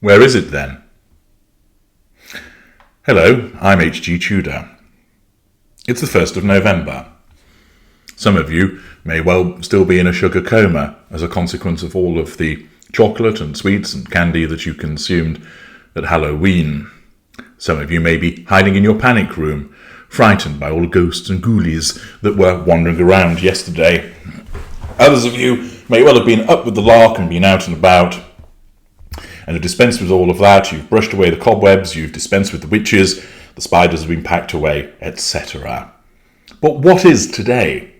Where is it then? Hello, I'm H.G. Tudor. It's the 1st of November. Some of you may well still be in a sugar coma as a consequence of all of the chocolate and sweets and candy that you consumed at Halloween. Some of you may be hiding in your panic room, frightened by all the ghosts and ghoulies that were wandering around yesterday. Others of you may well have been up with the lark and been out and about, and have dispensed with all of that. You've brushed away the cobwebs, you've dispensed with the witches, the spiders have been packed away, etc. But what is today?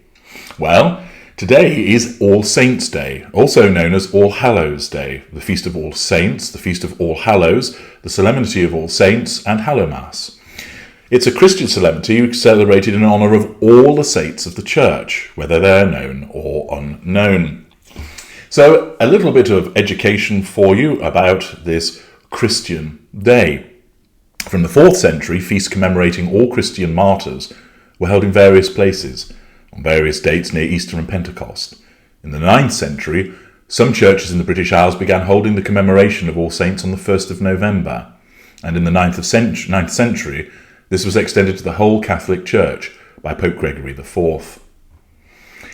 Well, today is All Saints' Day, also known as All Hallows' Day, the Feast of All Saints, the Feast of All Hallows, the Solemnity of All Saints, and Hallowmas. It's a Christian solemnity celebrated in honour of all the saints of the Church, whether they're known or unknown. So, a little bit of education for you about this Christian day. From the 4th century, feasts commemorating all Christian martyrs were held in various places, on various dates near Easter and Pentecost. In the 9th century, some churches in the British Isles began holding the commemoration of All Saints on the 1st of November, and in the 9th century, this was extended to the whole Catholic Church by Pope Gregory IV.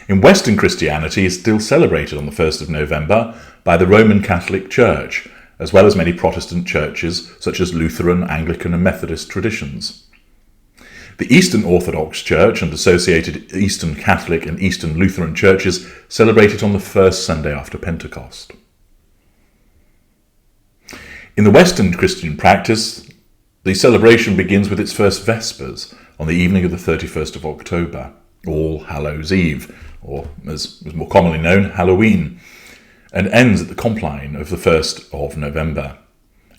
In Western Christianity, it's still celebrated on the 1st of November by the Roman Catholic Church, as well as many Protestant churches such as Lutheran, Anglican and Methodist traditions. The Eastern Orthodox Church and associated Eastern Catholic and Eastern Lutheran churches celebrate it on the first Sunday after Pentecost. In the Western Christian practice, the celebration begins with its first Vespers on the evening of the 31st of October, All Hallows' Eve, or as more commonly known, Halloween, and ends at the compline of the 1st of November.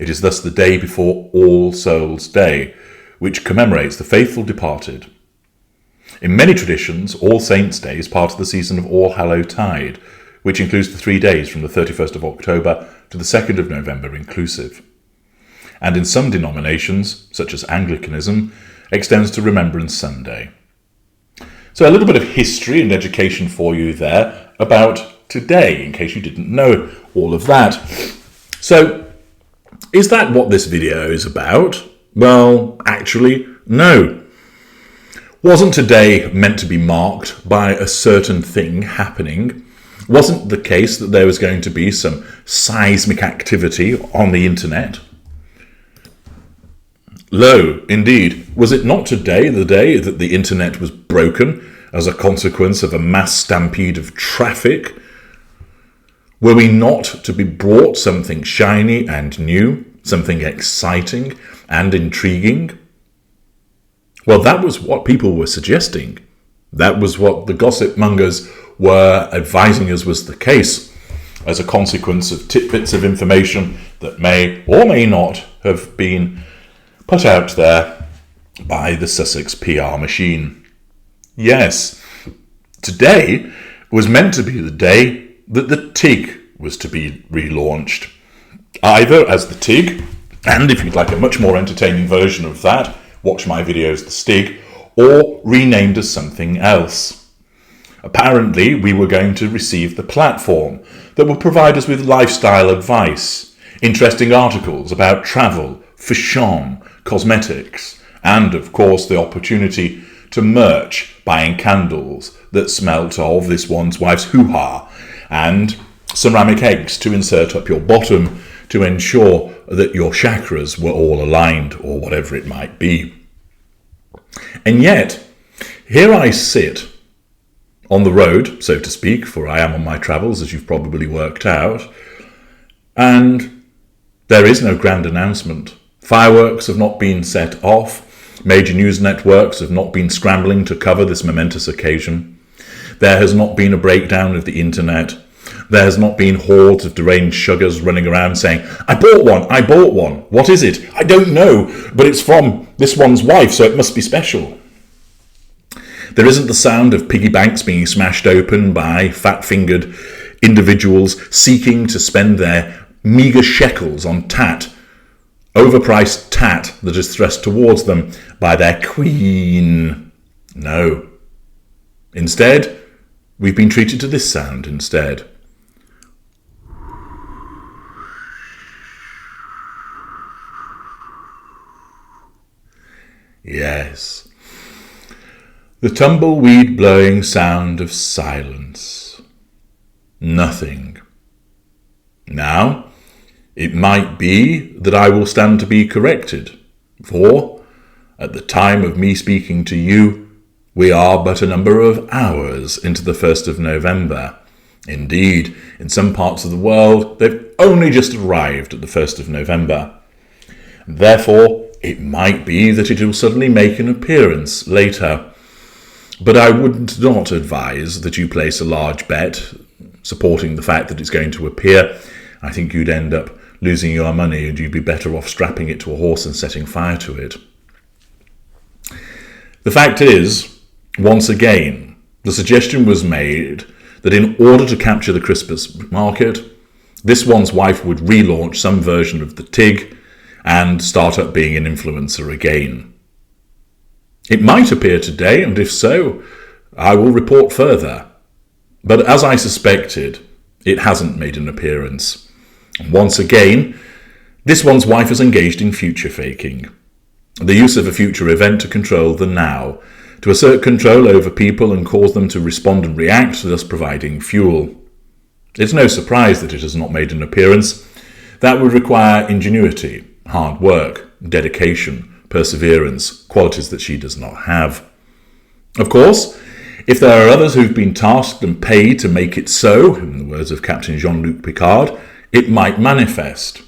It is thus the day before All Souls' Day, which commemorates the faithful departed. In many traditions, All Saints' Day is part of the season of All Hallowtide, which includes the 3 days from the 31st of October to the 2nd of November inclusive. And in some denominations, such as Anglicanism, extends to Remembrance Sunday. So a little bit of history and education for you there about today, in case you didn't know all of that. So, is that what this video is about? Well, actually, no. Wasn't today meant to be marked by a certain thing happening? Wasn't the case that there was going to be some seismic activity on the internet? Lo, indeed, was it not today the day that the internet was broken as a consequence of a mass stampede of traffic? Were we not to be brought something shiny and new, something exciting and intriguing? Well, that was what people were suggesting. That was what the gossip mongers were advising us was the case, as a consequence of tidbits of information that may or may not have been put out there by the Sussex PR machine. Yes, today was meant to be the day that the TIG was to be relaunched, either as the TIG, and if you'd like a much more entertaining version of that, watch my videos The Stig, or renamed as something else. Apparently, we were going to receive the platform that would provide us with lifestyle advice, interesting articles about travel, fashion, cosmetics, and of course the opportunity to merch, buying candles that smelt of this one's wife's hoo-ha, and ceramic eggs to insert up your bottom to ensure that your chakras were all aligned, or whatever it might be. And yet, here I sit on the road, so to speak, for I am on my travels, as you've probably worked out, and there is no grand announcement. Fireworks have not been set off. Major news networks have not been scrambling to cover this momentous occasion. There has not been a breakdown of the internet. There has not been hordes of deranged sugars running around saying, I bought one. What is it? I don't know, but it's from this one's wife, so it must be special. There isn't the sound of piggy banks being smashed open by fat-fingered individuals seeking to spend their meagre shekels on tat, overpriced tat that is thrust towards them by their queen. No. Instead, we've been treated to this sound instead. Yes. The tumbleweed-blowing sound of silence. Nothing. Now, it might be that I will stand to be corrected, for, at the time of me speaking to you, we are but a number of hours into the 1st of November. Indeed, in some parts of the world, they've only just arrived at the 1st of November. Therefore, it might be that it will suddenly make an appearance later. But I would not advise that you place a large bet supporting the fact that it's going to appear. I think you'd end up losing your money and you'd be better off strapping it to a horse and setting fire to it. The fact is, once again, the suggestion was made that in order to capture the Christmas market, this one's wife would relaunch some version of the TIG and start up being an influencer again. It might appear today, and if so, I will report further. But as I suspected, it hasn't made an appearance. Once again, this one's wife is engaged in future faking. The use of a future event to control the now, to assert control over people and cause them to respond and react, thus providing fuel. It's no surprise that it has not made an appearance. That would require ingenuity, hard work, dedication, perseverance, qualities that she does not have. Of course, if there are others who've been tasked and paid to make it so, in the words of Captain Jean-Luc Picard, it might manifest.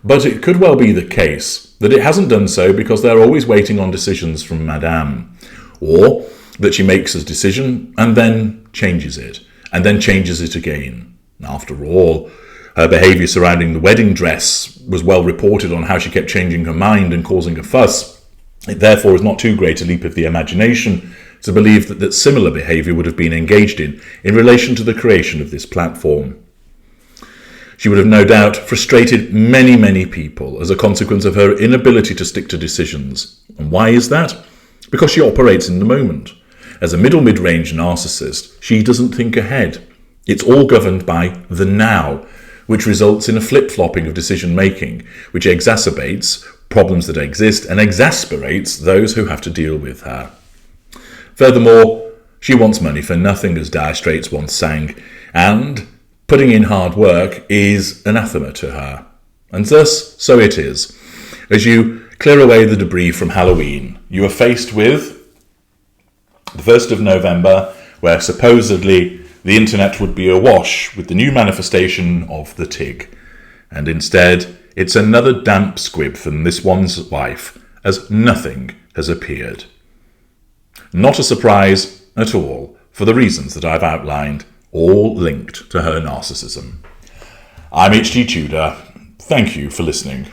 But it could well be the case that it hasn't done so because they're always waiting on decisions from Madame, or that she makes a decision and then changes it again. After all, her behaviour surrounding the wedding dress was well reported on how she kept changing her mind and causing a fuss. It therefore is not too great a leap of the imagination to believe that similar behaviour would have been engaged in relation to the creation of this platform. She would have no doubt frustrated many, many people as a consequence of her inability to stick to decisions. And why is that? Because she operates in the moment. As a mid-range narcissist, she doesn't think ahead. It's all governed by the now, which results in a flip-flopping of decision-making, which exacerbates problems that exist and exasperates those who have to deal with her. Furthermore, she wants money for nothing, as Dire Straits once sang, and putting in hard work is anathema to her. And thus, so it is. As you clear away the debris from Halloween, you are faced with the 1st of November, where supposedly the internet would be awash with the new manifestation of the TIG. And instead, it's another damp squib from this one's wife, as nothing has appeared. Not a surprise at all, for the reasons that I've outlined, all linked to her narcissism. I'm H.G. Tudor. Thank you for listening.